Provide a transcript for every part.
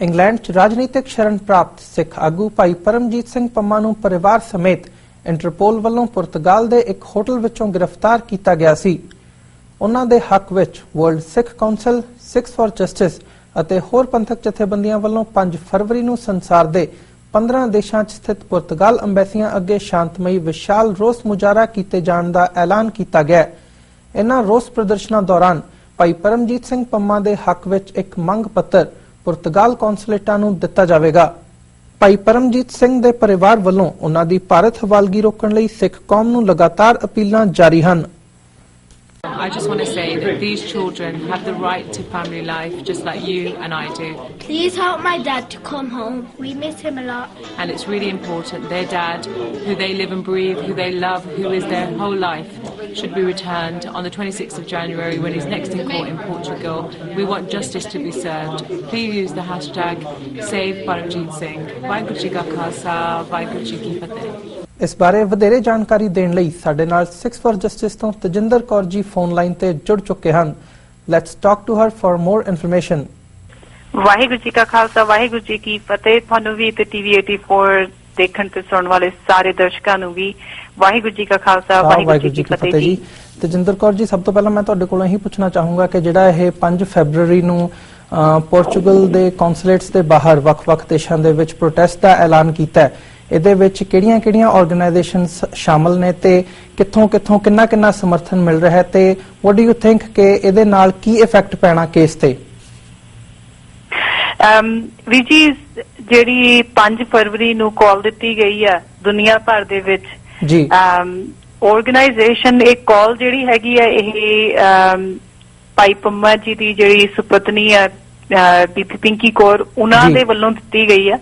England च राजनीतिक शरण प्राप्त सिख आगू भाई परमजीत सिंह पम्मा नूं परिवार समेत इंटरपोल वालों पुर्तगाल के एक होटल विचों गिरफ्तार किया गया सी। उन्हां दे हक विच world Sikh council, six for justice अते होर पंथक जथेबंदियां वालों 5 फरवरी नूं संसार दे 15 देशां च स्थित पुर्तगाल अंबैसियां अगे शांतमई विशाल रोस मुजाहरा कीते जाण दा ऐलान किया गया। इन्हां रोस प्रदर्शनां दौरान भाई परमजीत सिंह पम्मा दे हक विच एक मंग पत्र पुर्तगाल कौंसलेटां नूं दिता जावेगा। भाई परमजीत सिंह दे परिवार वालों उन्हां दी भारत हवालगी रोकण लई सिख कौम नूं लगातार अपीलां जारी हन। I just want to say that these children have the right to family life just like you and I do. Please help my dad to come home. We miss him a lot. And it's really important their dad, who they live and breathe, who they love, who is their whole life, should be returned on the 26th of January when he's next in court in Portugal. We want justice to be served. Please use the hashtag Save Paramjit Singh. Vaheguru Ji Ka Khalsa, Vaheguru Ji Ki Fateh। इस बारे वधेरे जानकारी देण लई साडे नाल six for justice तो Tajinder Kaur ji phone line ते जुड़ चुके हैं। Let's talk to her for more information. Waheguru ji का खालसा, वाहिगुरू जी की फतेह। तुहानू भी ते टीवी 84 देखण ते सुणन वाले सारे दर्शकां नू भी वाहिगुरू जी का खालसा, वाहिगुरू जी की फतेह जी। तजिंदर कौर जी, सब तो पहला मैं तुहाडे कोलों ही पुछना चाहूंगा कि जिहड़ा ਇਹ 5 फरवरी ਨੂੰ पोर्चुगल ਦੇ कौंसलेट्स ਦੇ ਬਾਹਰ ਵੱਖ-ਵੱਖ ਦੇਸ਼ਾਂ ਦੇ ਵਿੱਚ ਪ੍ਰੋਟੈਸਟ ਦਾ ਐਲਾਨ ਕੀਤਾ ਹੈ, ਇਹਦੇ ਵਿੱਚ ਕਿਹੜੀਆਂ-ਕਿਹੜੀਆਂ ਆਰਗੇਨਾਈਜੇਸ਼ਨਸ ਸ਼ਾਮਲ ਨੇ ਤੇ ਕਿੱਥੋਂ-ਕਿੱਥੋਂ ਕਿੰਨਾ ਸਮਰਥਨ ਮਿਲ ਰਿਹਾ ਹੈ ਤੇ ਵਾਟ ਡੂ ਯੂ ਥਿੰਕ ਕਿ ਇਹਦੇ ਨਾਲ ਕੀ ਇਫੈਕਟ ਪੈਣਾ ਕੇਸ ਤੇ? ਵਿਜੀ ਜਿਹੜੀ 5 ਫਰਵਰੀ ਨੂੰ ਕਾਲ ਦਿੱਤੀ ਗਈ ਆ ਦੁਨੀਆ ਭਰ ਦੇ ਵਿੱਚ ਜੀ ਆਰਗੇਨਾਈਜੇਸ਼ਨ ਇੱਕ ਕਾਲ ਜਿਹੜੀ ਹੈਗੀ ਆ ਇਹ ਭਾਈ ਪੰਮਾ ਜੀ ਦੀ ਜਿਹੜੀ ਸੁਪਤਨੀ ਆ ਬੀਬੀ ਪਿੰਕੀ ਕੌਰ ਉਹਨਾਂ ਦੇ ਵੱਲੋਂ ਦਿੱਤੀ ਗਈ ਆ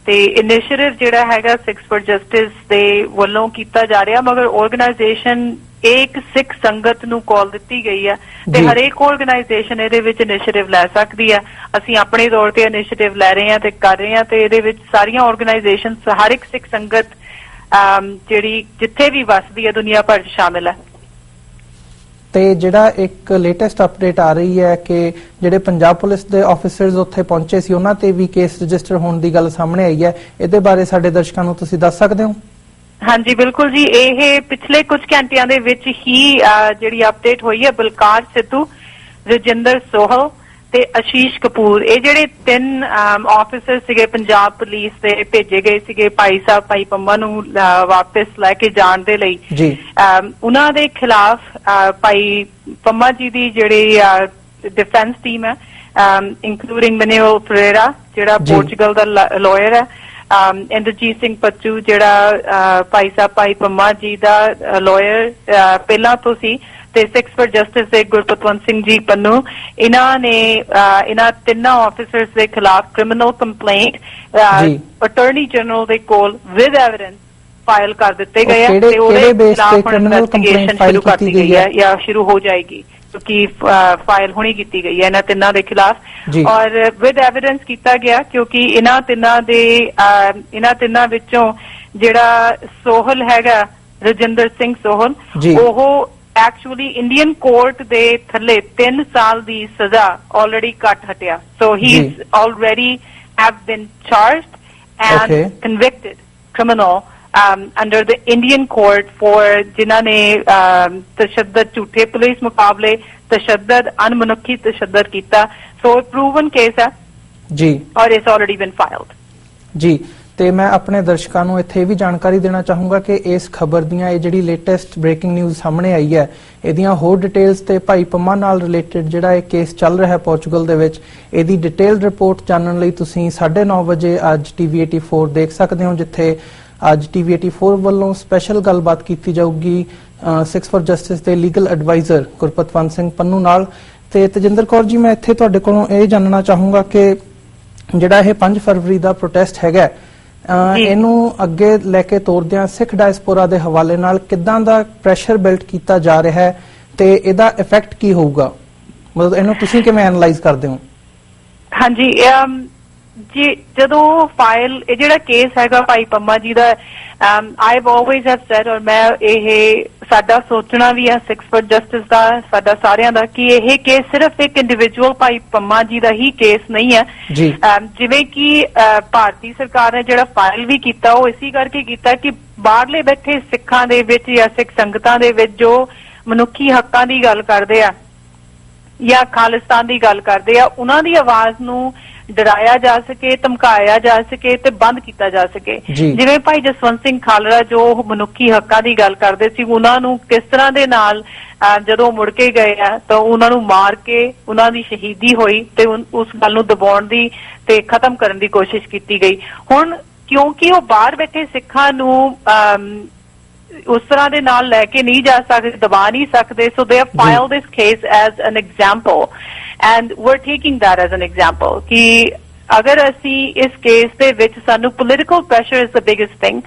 ਤੇ ਇਨੀਸ਼ੀਏਟਿਵ ਜਿਹੜਾ ਹੈਗਾ ਸਿਕਸ ਫॉर ਜਸਟਿਸ ਦੇ ਵੱਲੋਂ ਕੀਤਾ ਜਾ ਰਿਹਾ, ਮਗਰ ਆਰਗੇਨਾਈਜੇਸ਼ਨ ਇੱਕ ਸਿੱਖ ਸੰਗਤ ਨੂੰ ਕਾਲ ਦਿੱਤੀ ਗਈ ਆ ਤੇ ਹਰੇਕ ਆਰਗੇਨਾਈਜੇਸ਼ਨ ਇਹਦੇ ਵਿੱਚ ਇਨੀਸ਼ੀਏਟਿਵ ਲੈ ਸਕਦੀ ਆ। ਅਸੀਂ ਆਪਣੇ ਤੌਰ ਤੇ ਇਨੀਸ਼ੀਏਟਿਵ ਲੈ ਰਹੇ ਹਾਂ ਤੇ ਕਰ ਰਹੇ ਹਾਂ ਤੇ ਇਹਦੇ ਵਿੱਚ ਸਾਰੀਆਂ ਆਰਗੇਨਾਈਜੇਸ਼ਨ ਹਰ ਇੱਕ ਸਿੱਖ ਸੰਗਤ ਜਿਹੜੀ ਜਿੱਥੇ ਵੀ ਵਸਦੀ ਹੈ ਦੁਨੀਆ ਭਰ 'ਚ ਸ਼ਾਮਿਲ ਹੈ। ਤੇ ਜਿਹੜਾ ਇੱਕ ਲੇਟੈਸਟ ਅਪਡੇਟ ਆ ਰਹੀ ਹੈ ਕਿ ਜਿਹੜੇ ਪੰਜਾਬ ਪੁਲਿਸ ਦੇ ਆਫੀਸਰਸ ਉੱਥੇ ਪਹੁੰਚੇ ਸੀ ਉਹਨਾਂ ਤੇ ਵੀ ਕੇਸ ਰਜਿਸਟਰ ਹੋਣ ਦੀ ਗੱਲ ਸਾਹਮਣੇ ਆਈ ਹੈ, ਇਹਦੇ ਬਾਰੇ ਸਾਡੇ ਦਰਸ਼ਕਾਂ ਨੂੰ ਤੁਸੀਂ ਦੱਸ ਸਕਦੇ ਹੋ? ਹਾਂਜੀ ਬਿਲਕੁਲ ਜੀ, ਇਹ ਪਿਛਲੇ ਕੁਝ ਘੰਟਿਆਂ ਦੇ ਵਿੱਚ ਹੀ ਜਿਹੜੀ ਅਪਡੇਟ ਹੋਈ ਹੈ ਬਲਕਾਰ ਸਿੱਧੂ, ਰਜਿੰਦਰ ਸੋਹਲ ਤੇ ਆਸ਼ੀਸ਼ ਕਪੂਰ, ਇਹ ਜਿਹੜੇ 3 ਆਫੀਸਰ ਸੀਗੇ ਪੰਜਾਬ ਪੁਲਿਸ ਦੇ ਭੇਜੇ ਗਏ ਸੀਗੇ ਭਾਈ ਸਾਹਿਬ ਭਾਈ ਪੰਮਾ ਨੂੰ ਵਾਪਸ ਲੈ ਕੇ ਜਾਣ ਦੇ ਲਈ ਜੀ, ਉਹਨਾਂ ਦੇ ਖਿਲਾਫ ਭਾਈ ਪੰਮਾ ਜੀ ਦੀ ਜਿਹੜੀ ਡਿਫੈਂਸ ਟੀਮ ਹੈ ਇੰਕਲੂਡਿੰਗ ਮਨੂਅਲ ਫਰੇਰਾ ਜਿਹੜਾ ਪੋਰਚੁਗਲ ਦਾ ਲਾਇਰ ਹੈ, ਇੰਦਰਜੀਤ ਸਿੰਘ ਪੱਚੂ ਜਿਹੜਾ ਭਾਈ ਸਾਹਿਬ ਭਾਈ ਪੰਮਾ ਜੀ ਦਾ ਲਾਇਰ ਪਹਿਲਾਂ ਤੋਂ ਸੀ ਤੇ ਸਿਕਸ ਫॉर ਜਸਟਿਸ ਦੇ ਗੁਰਪਤਵੰਤ ਸਿੰਘ ਜੀ ਪੰਨੂ, ਇਹਨਾਂ ਨੇ ਇਹਨਾਂ 3 ਆਫੀਸਰਸ ਦੇ ਖਿਲਾਫ ਕ੍ਰਿਮੀਨਲ ਕੰਪਲੇਂਟ ਅਟਾਰਨੀ ਜਨਰਲ ਦੇ ਕੋਲ ਵਿਦ ਐਵੀਡੈਂਸ ਫਾਈਲ ਕਰ ਦਿੱਤੇ ਗਏ ਆ ਤੇ ਉਹਦੇ ਖਿਲਾਫ ਇਨਵੈਸਟੀਗੇਸ਼ਨ ਸ਼ੁਰੂ ਕਰ ਦਿੱਤੀ ਗਈ ਹੈ ਜਾਂ ਸ਼ੁਰੂ ਹੋ ਜਾਏਗੀ ਕਿਉਂਕਿ ਫਾਈਲ ਹੁਣੀ ਕੀਤੀ ਗਈ ਹੈ ਇਹਨਾਂ 3 ਦੇ ਖਿਲਾਫ ਔਰ ਵਿਦ ਐਵੀਡੈਂਸ ਕੀਤਾ ਗਿਆ ਕਿਉਂਕਿ ਇਹਨਾਂ 3 ਵਿੱਚੋਂ ਜਿਹੜਾ ਸੋਹਲ ਹੈਗਾ ਰਜਿੰਦਰ ਸਿੰਘ ਸੋਹਲ, ਉਹ ਐਕਚੁਅਲੀ ਇੰਡੀਅਨ ਕੋਰਟ ਦੇ ਥੱਲੇ 3 ਸਾਲ ਦੀ ਸਜ਼ਾ ਆਲਰੇਡੀ ਕੱਟ ਹਟਿਆ, so he is already have been charged and convicted criminal under the Indian court for ਜਿਨ੍ਹਾਂ ਨੇ ਤਸ਼ੱਦਦ ਝੂਠੇ ਪੁਲਿਸ ਮੁਕਾਬਲੇ ਤਸ਼ੱਦਦ ਅਨਮਨੁੱਖੀ ਤਸ਼ੱਦਦ ਕੀਤਾ, ਸੋ ਪ੍ਰੂਵਨ ਕੇਸ ਹੈ ਜੀ ਔਰ ਇਟਸ ਆਲਰੇਡੀ ਬੀਨ ਫਾਈਲਡ ਜੀ। ਤੇ ਮੈਂ ਆਪਣੇ ਦਰਸ਼ਕਾਂ ਨੂੰ ਇੱਥੇ ਵੀ ਜਾਣਕਾਰੀ ਦੇਣਾ ਚਾਹੂੰਗਾ ਕਿ ਇਸ ਖਬਰ ਦੀਆਂ ਇਹ ਜਿਹੜੀ ਲੇਟੈਸਟ ਬ੍ਰੇਕਿੰਗ ਨਿਊਜ਼ ਸਾਹਮਣੇ ਆਈ ਹੈ, ਇਹਦੀਆਂ ਹੋਰ ਡਿਟੇਲਸ ਤੇ ਭਾਈ ਪੰਮਾ ਨਾਲ ਰਿਲੇਟਡ ਜਿਹੜਾ ਇਹ ਕੇਸ ਚੱਲ ਰਿਹਾ ਹੈ ਪੋਰਚੁਗਲ ਦੇ ਵਿੱਚ, ਇਹਦੀ ਡਿਟੇਲਡ ਰਿਪੋਰਟ ਜਾਣਨ ਲਈ ਤੁਸੀਂ 9:30 ਵਜੇ ਅੱਜ ਟੀਵੀ 84 ਦੇਖ ਸਕਦੇ ਹੋ, ਜਿੱਥੇ ਅੱਜ ਟੀਵੀ 84 ਵੱਲੋਂ ਸਪੈਸ਼ਲ ਗੱਲਬਾਤ ਕੀਤੀ ਜਾਊਗੀ ਸਿਕਸ ਫॉर ਜਸਟਿਸ ਦੇ ਲੀਗਲ ਐਡਵਾਈਜ਼ਰ ਗੁਰਪਤਵੰਤ ਸਿੰਘ ਪੰਨੂ ਨਾਲ। ਤੇ ਤਜਿੰਦਰ ਕੌਰ ਜੀ, ਮੈਂ ਇੱਥੇ ਤੁਹਾਡੇ ਕੋਲੋਂ ਇਹ ਜਾਣਨਾ ਚਾਹੂੰਗਾ ਕਿ ਜਿਹੜਾ ਇਹ 5 ਫਰਵਰੀ ਦਾ ਪ੍ਰੋਟੈਸਟ ਹੈਗਾ ਇਹਨੂੰ ਅੱਗੇ ਲੈ ਕੇ ਤੋਰਦਿਆਂ ਸਿੱਖ ਡਾਇਸਪੋਰਾ ਦੇ ਹਵਾਲੇ ਨਾਲ ਕਿੱਦਾਂ ਦਾ ਪ੍ਰੈਸ਼ਰ ਬਿਲਡ ਕੀਤਾ ਜਾ ਰਿਹਾ ਹੈ ਤੇ ਇਹਦਾ ਇਫੈਕਟ ਕੀ ਹੋਊਗਾ, ਮਤਲਬ ਇਹਨੂੰ ਤੁਸੀਂ ਕਿਵੇਂ ਐਨਾਲਾਈਜ਼ ਕਰਦੇ ਹੋ? ਹਾਂਜੀ ਜੀ, ਜਦੋਂ ਫਾਈਲ ਇਹ ਜਿਹੜਾ ਕੇਸ ਹੈਗਾ ਭਾਈ ਪੰਮਾ ਜੀ ਦਾ I've always have said, और मैं ਇਹ ਸਾਡਾ ਸੋਚਣਾ ਵੀ ਹੈ ਸਿੱਖਸ ਫॉर ਜਸਟਿਸ ਦਾ, ਸਾਡਾ ਸਾਰਿਆਂ ਦਾ, ਕਿ ਇਹ ਕੇਸ ਸਿਰਫ ਇੱਕ ਇੰਡੀਵਿਜੂਅਲ ਭਾਈ ਪੰਮਾ ਜੀ ਦਾ ਹੀ ਕੇਸ ਨਹੀਂ ਹੈ। ਜਿਵੇਂ ਕਿ ਭਾਰਤੀ ਸਰਕਾਰ ਨੇ ਜਿਹੜਾ ਫਾਈਲ ਵੀ ਕੀਤਾ ਉਹ ਇਸੇ ਕਰਕੇ ਕੀਤਾ ਕਿ ਬਾਹਰਲੇ ਬੈਠੇ ਸਿੱਖਾਂ ਦੇ ਵਿੱਚ ਜਾਂ ਸਿੱਖ ਸੰਗਤਾਂ ਦੇ ਵਿੱਚ ਜੋ ਮਨੁੱਖੀ ਹੱਕਾਂ ਦੀ ਗੱਲ ਕਰਦੇ ਆ ਜਾਂ ਖਾਲਿਸਤਾਨ ਦੀ ਗੱਲ ਕਰਦੇ ਆ, ਉਹਨਾਂ ਦੀ ਆਵਾਜ਼ ਨੂੰ ਡਰਾਇਆ ਜਾ ਸਕੇ, ਧਮਕਾਇਆ ਜਾ ਸਕੇ ਤੇ ਬੰਦ ਕੀਤਾ ਜਾ ਸਕੇ। ਜਿਵੇਂ ਭਾਈ ਜਸਵੰਤ ਸਿੰਘ ਖਾਲੜਾ ਜੋ ਮਨੁੱਖੀ ਹੱਕਾਂ ਦੀ ਗੱਲ ਕਰਦੇ ਸੀ, ਉਹਨਾਂ ਨੂੰ ਕਿਸ ਤਰ੍ਹਾਂ ਦੇ ਨਾਲ ਜਦੋਂ ਮੁੜ ਕੇ ਗਏ ਆ ਤਾਂ ਉਹਨਾਂ ਨੂੰ ਮਾਰ ਕੇ ਉਹਨਾਂ ਦੀ ਸ਼ਹੀਦੀ ਹੋਈ ਤੇ ਉਸ ਗੱਲ ਨੂੰ ਦਬਾਉਣ ਦੀ ਤੇ ਖਤਮ ਕਰਨ ਦੀ ਕੋਸ਼ਿਸ਼ ਕੀਤੀ ਗਈ। ਹੁਣ ਕਿਉਂਕਿ ਉਹ ਬਾਹਰ ਬੈਠੇ ਸਿੱਖਾਂ ਨੂੰ ਉਸ ਤਰ੍ਹਾਂ ਦੇ ਨਾਲ ਲੈ ਕੇ ਨਹੀਂ ਜਾ ਸਕਦੇ, ਦਬਾ ਨਹੀਂ ਸਕਦੇ, ਸੋ ਦੇ file this case as an example and VR taking that as N example ਕਿ ਅਗਰ ਅਸੀਂ ਇਸ ਕੇਸ ਦੇ ਵਿੱਚ ਸਾਨੂੰ political pressure is the biggest thing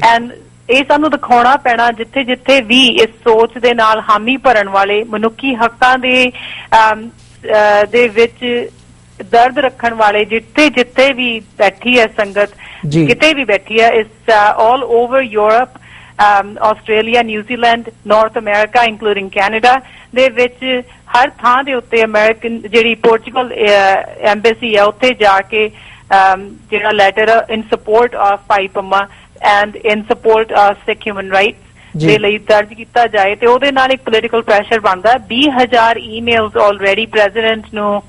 and ਇਹ ਸਾਨੂੰ ਦਿਖਾਉਣਾ ਪੈਣਾ ਜਿੱਥੇ ਜਿੱਥੇ ਵੀ ਇਸ ਸੋਚ ਦੇ ਨਾਲ ਹਾਮੀ ਭਰਨ ਵਾਲੇ ਮਨੁੱਖੀ ਹੱਕਾਂ ਦੇ ਵਿੱਚ ਦਰਦ ਰੱਖਣ ਵਾਲੇ ਜਿੱਥੇ ਜਿੱਥੇ ਵੀ ਬੈਠੀ ਹੈ ਸੰਗਤ, ਕਿਤੇ ਵੀ ਬੈਠੀ ਹੈ, ਇਸ all over Europe, Australia, New Zealand, North America including Canada ਦੇ ਵਿੱਚ ਹਰ ਥਾਂ ਦੇ ਉੱਤੇ ਅਮਰੀਕਨ ਜਿਹੜੀ ਪੋਰਚੁਗਲ ਐਮਬੈਸੀ ਹੈ ਉੱਥੇ ਜਾ ਕੇ ਜਿਹੜਾ letter in support of Bhai Pamma and in support of Sikh human rights ਦੇ ਲਈ ਦਰਜ ਕੀਤਾ ਜਾਏ ਤੇ ਉਹਦੇ ਨਾਲ ਇੱਕ ਪੋਲੀਟੀਕਲ ਪ੍ਰੈਸ਼ਰ ਬਣਦਾ। 20,000 ਈਮੇਲਸ ਆਲਰੇਡੀ ਪ੍ਰੈਜ਼ੀਡੈਂਟ ਨੂੰ,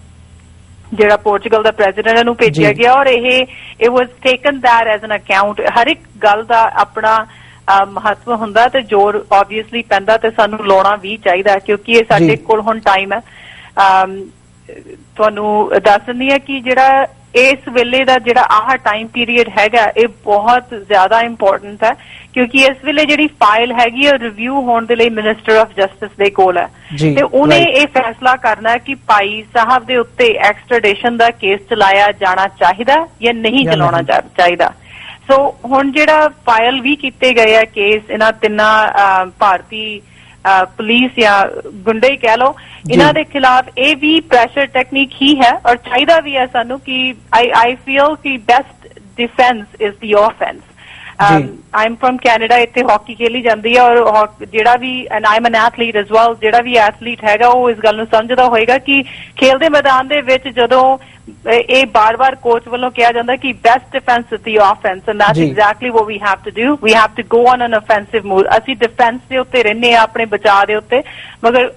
ਜਿਹੜਾ ਪੋਰਚੁਗਲ ਦਾ ਪ੍ਰੈਜ਼ੀਡੈਂਟ ਨੂੰ ਭੇਜਿਆ ਗਿਆ ਔਰ ਇਹ was taken that as an account. ਹਰ ਇੱਕ ਗੱਲ ਦਾ ਆਪਣਾ ਮਹੱਤਵ ਹੁੰਦਾ ਤੇ ਜ਼ੋਰ ਆਬਵੀਅਸਲੀ ਪੈਂਦਾ ਤੇ ਸਾਨੂੰ ਲਾਉਣਾ ਵੀ ਚਾਹੀਦਾ ਕਿਉਂਕਿ ਇਹ ਸਾਡੇ ਕੋਲ ਹੁਣ ਟਾਈਮ ਹੈ। ਤੁਹਾਨੂੰ ਦੱਸ ਦਿੰਦੀ ਹੈ ਕਿ ਜਿਹੜਾ ਇਸ ਵੇਲੇ ਦਾ ਜਿਹੜਾ ਆਹ ਟਾਈਮ ਪੀਰੀਅਡ ਹੈਗਾ ਇਹ ਬਹੁਤ ਜ਼ਿਆਦਾ ਇੰਪੋਰਟੈਂਟ ਹੈ ਕਿਉਂਕਿ ਇਸ ਵੇਲੇ ਜਿਹੜੀ ਫਾਈਲ ਹੈਗੀ ਹੈ ਰਿਵਿਊ ਹੋਣ ਦੇ ਲਈ ਮਿਨਿਸਟਰ ਆਫ ਜਸਟਿਸ ਦੇ ਕੋਲ ਹੈ ਤੇ ਉਹਨੇ ਇਹ ਫੈਸਲਾ ਕਰਨਾ ਹੈ ਕਿ ਭਾਈ ਸਾਹਿਬ ਦੇ ਉੱਤੇ ਐਕਸਟ੍ਰੈਡੀਸ਼ਨ ਦਾ ਕੇਸ ਚਲਾਇਆ ਜਾਣਾ ਚਾਹੀਦਾ ਜਾਂ ਨਹੀਂ ਚਲਾਉਣਾ ਚਾਹੀਦਾ। ਸੋ ਹੁਣ ਜਿਹੜਾ ਫਾਈਲ ਵੀ ਕੀਤੇ ਗਏ ਆ ਕੇਸ ਇਹਨਾਂ ਤਿੰਨਾਂ ਭਾਰਤੀ ਪੁਲਿਸ ਜਾਂ ਗੁੰਡੇ ਹੀ ਕਹਿ ਲਓ, ਇਹਨਾਂ ਦੇ ਖਿਲਾਫ ਇਹ ਵੀ ਪ੍ਰੈਸ਼ਰ ਟੈਕਨੀਕ ਹੀ ਹੈ ਔਰ ਚਾਹੀਦਾ ਵੀ ਹੈ ਸਾਨੂੰ ਕਿ ਆਈ ਫੀਲ ਕਿ best defence is the offence. I am from Canada, ਇੱਥੇ ਹਾਕੀ ਖੇਲੀ ਜਾਂਦੀ ਹੈ ਔਰ ਜਿਹੜਾ ਵੀ and I am an athlete as well, ਜਿਹੜਾ ਵੀ ਐਥਲੀਟ ਹੈਗਾ ਉਹ ਇਸ ਗੱਲ ਨੂੰ ਸਮਝਦਾ ਹੋਏਗਾ ਕਿ ਖੇਲ ਦੇ ਮੈਦਾਨ ਦੇ ਵਿੱਚ ਜਦੋਂ ਇਹ ਬਾਰ-ਬਾਰ ਕੋਚ ਵੱਲੋਂ ਕਿਹਾ ਜਾਂਦਾ ਕਿ best defence is the offence and that's exactly what we have to do. We have to go on an offensive move. ਅਸੀਂ ਡਿਫੈਂਸ ਦੇ ਉੱਤੇ ਰਹਿੰਦੇ ਆ, ਆਪਣੇ ਬਚਾਅ ਦੇ ਉੱਤੇ, ਮਗਰ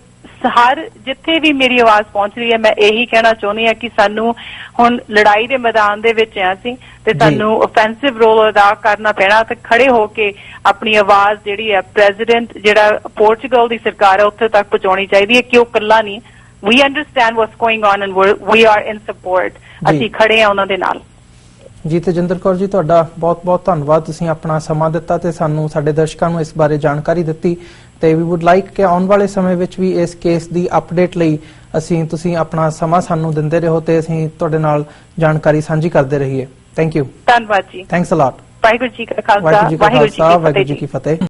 ਹਰ ਜਿੱਥੇ ਵੀ ਮੇਰੀ ਆਵਾਜ਼ ਪਹੁੰਚ ਰਹੀ ਹੈ ਮੈਂ ਇਹੀ ਕਹਿਣਾ ਚਾਹੁੰਦੀ ਹਾਂ ਕਿ ਸਾਨੂੰ ਹੁਣ ਲੜਾਈ ਦੇ ਮੈਦਾਨ ਦੇ ਵਿੱਚ ਆ ਅਸੀਂ ਤੇ ਸਾਨੂੰ ਅਫੈਂਸਿਵ ਰੋਲ ਅਦਾ ਕਰਨਾ ਪੈਣਾ ਤੇ ਖੜੇ ਹੋ ਕੇ ਆਪਣੀ ਆਵਾਜ਼ ਜਿਹੜੀ ਹੈ ਪ੍ਰੈਜ਼ੀਡੈਂਟ ਜਿਹੜਾ ਪੋਰਚੁਗਲ ਦੀ ਸਰਕਾਰ ਹੈ ਉੱਥੇ ਤੱਕ ਪਹੁੰਚਾਉਣੀ ਚਾਹੀਦੀ ਹੈ ਕਿ ਉਹ ਇਕੱਲਾ ਨਹੀਂ। We understand what's going on and we are in support. ਅਸੀਂ ਖੜੇ ਆ ਉਹਨਾਂ ਦੇ ਨਾਲ। ਜੀ ਤੇਜਿੰਦਰ ਕੌਰ ਜੀ, ਤੁਹਾਡਾ ਬਹੁਤ-ਬਹੁਤ ਧੰਨਵਾਦ, ਤੁਸੀਂ ਆਪਣਾ ਸਮਾਂ ਦਿੱਤਾ ਤੇ ਸਾਨੂੰ ਸਾਡੇ ਦਰਸ਼ਕਾਂ ਨੂੰ ਇਸ ਬਾਰੇ ਜਾਣਕਾਰੀ ਦਿੱਤੀ ਤੇ ਵੀ ਵੁੱਡ ਲਾਈਕ ਕਿ ਆਉਣ ਵਾਲੇ ਸਮੇਂ ਵਿੱਚ ਵੀ ਇਸ ਕੇਸ ਦੀ ਅਪਡੇਟ ਲਈ ਤੁਸੀਂ ਆਪਣਾ ਸਮਾਂ ਸਾਨੂੰ ਦਿੰਦੇ ਰਹੋ ਤੇ ਅਸੀਂ ਤੁਹਾਡੇ ਨਾਲ ਜਾਣਕਾਰੀ ਸਾਂਝੀ ਕਰਦੇ ਰਹੀਏ। Thank you. ਧੰਨਵਾਦ ਜੀ। ਥੈਂਕਸ ਅ ਲਾਟ। ਵਾਹਿਗੁਰੂ ਜੀ ਕਾ ਖਾਲਸਾ, ਵਾਹਿਗੁਰੂ ਜੀ ਕੀ ਫਤਿਹ।